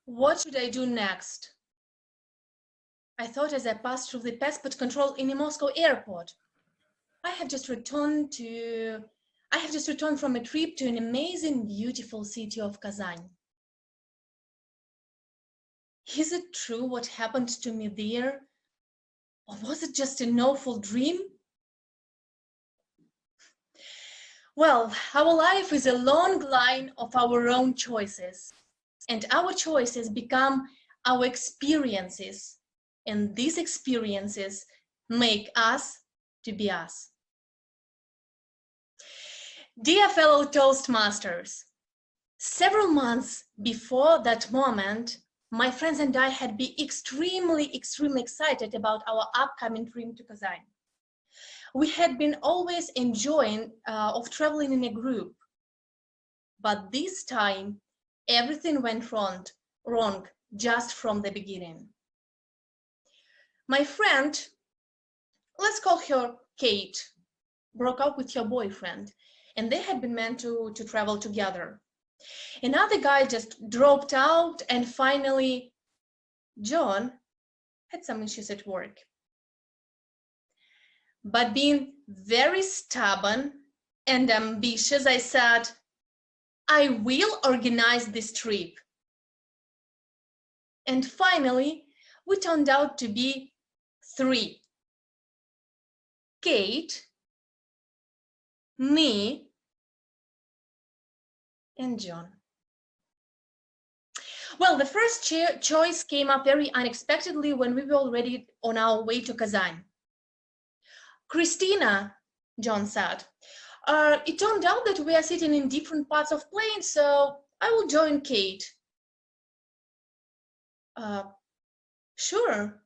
What should I do next? I thought as I passed through the passport control in the Moscow airport. I have just returned from a trip to an amazing, beautiful city of Kazan. Is it true what happened to me there? Or was it just an awful dream? Well, our life is a long line of our own choices, and our choices become our experiences, and these experiences make us to be us. Dear fellow Toastmasters, several months before that moment, my friends and I had been extremely excited about our upcoming trip to Kazan. We had been always enjoying of traveling in a group, but this time everything went wrong just from the beginning. My friend, let's call her Kate, broke up with her boyfriend, and they had been meant to travel together. Another guy just dropped out, and finally, John had some issues at work. But being very stubborn and ambitious, I said, I will organize this trip. And finally, we turned out to be 3. Kate, me, and John. Well, the first choice came up very unexpectedly when we were already on our way to Kazan. Kristina, John said, it turned out that we are sitting in different parts of plane, so I will join Kate. Sure.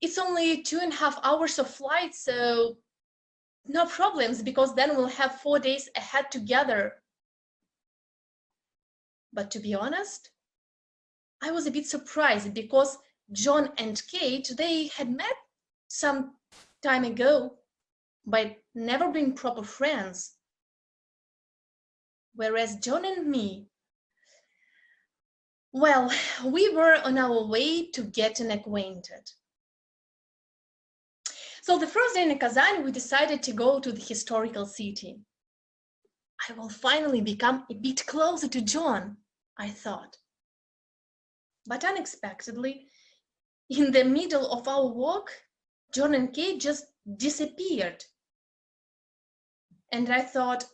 It's only 2.5 hours of flight, so no problems, because then we'll have 4 days ahead together. But to be honest, I was a bit surprised because John and Kate, they had met some time ago, but never been proper friends. Whereas John and me, well, we were on our way to getting acquainted. So the first day in Kazan, we decided to go to the historical city. I will finally become a bit closer to John, I thought. But unexpectedly, in the middle of our walk, John and Kate just disappeared. And I thought,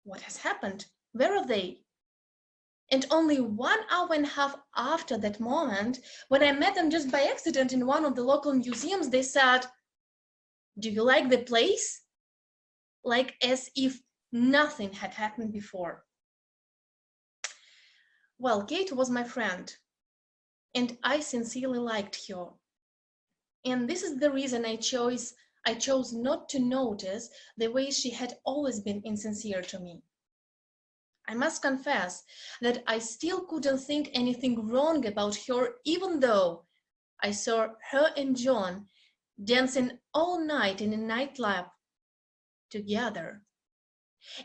what has happened? Where are they? And only 1.5 hours after that moment, when I met them just by accident in one of the local museums, they said, do you like the place? Like as if nothing had happened before. Well, Kate was my friend, and I sincerely liked her. And this is the reason I chose not to notice the way she had always been insincere to me. I must confess that I still couldn't think anything wrong about her, even though I saw her and John dancing all night in a nightclub together,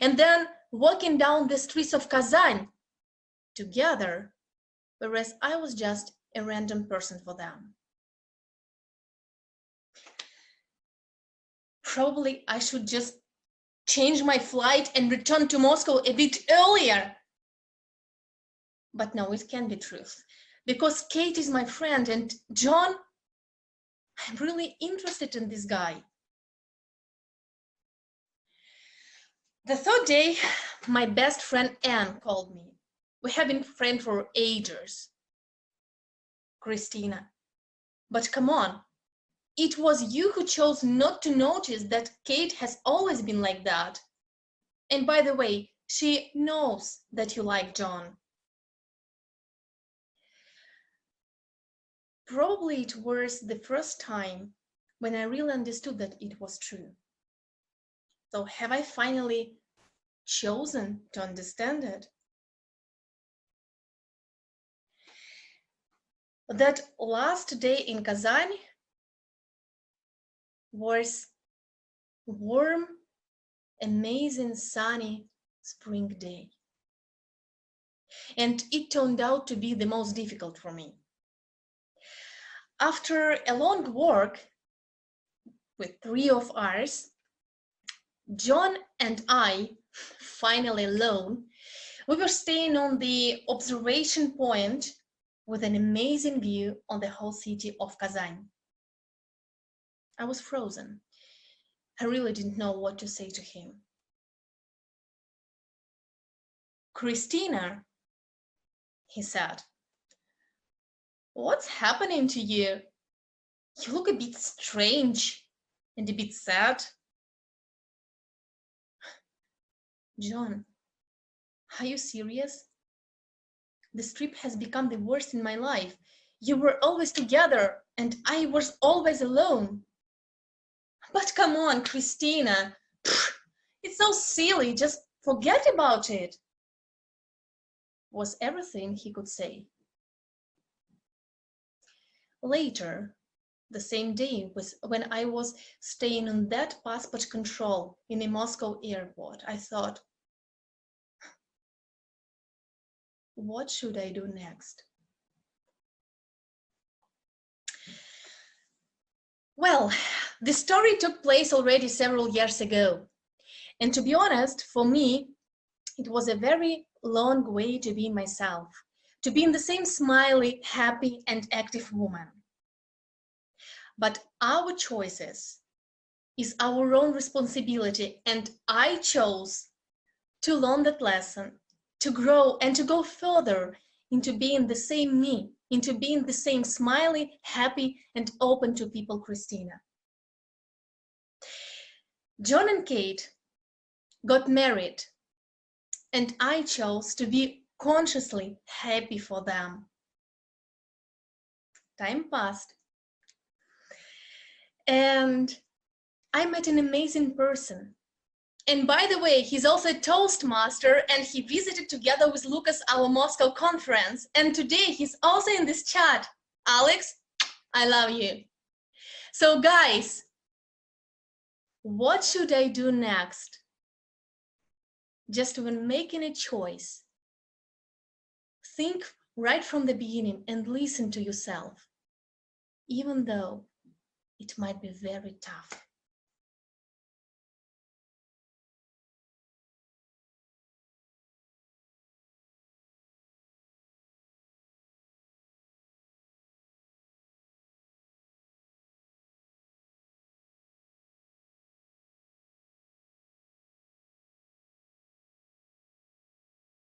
and then walking down the streets of Kazan together, whereas I was just a random person for them. Probably I should just change my flight and return to Moscow a bit earlier. But no, it can't be truth, because Kate is my friend, and John, I'm really interested in this guy. The third day, my best friend Anne called me. We have been friends for ages. Kristina, but come on, it was you who chose not to notice that Kate has always been like that. And by the way, she knows that you like John. Probably it was the first time when I really understood that it was true. So have I finally chosen to understand it? That last day in Kazan was warm, amazing, sunny spring day. and it turned out to be the most difficult for me. After a long work with 3 of us, John and I, finally alone, we were staying on the observation point with an amazing view on the whole city of Kazan. I was frozen. I really didn't know what to say to him. "Kristina," he said, "what's happening to you? You look a bit strange and a bit sad." "John, are you serious? This trip has become the worst in my life. You were always together and I was always alone." "But come on, Kristina. It's so silly. Just forget about it," was everything he could say. Later, the same day when I was staying on that passport control in the Moscow airport, I thought, what should I do next? Well, the story took place already several years ago. And to be honest, for me, it was a very long way to be myself, to be in the same smiley, happy, and active woman. But our choices is our own responsibility, and I chose to learn that lesson, to grow and to go further into being the same me, into being the same smiley, happy, and open to people Kristina. John and Kate got married, and I chose to be consciously happy for them. Time passed, and I met an amazing person. And by the way, he's also a Toastmaster, and he visited together with Lukas our Moscow conference. And today he's also in this chat. Alex, I love you. So guys, what should I do next? Just when making a choice, think right from the beginning and listen to yourself, even though it might be very tough.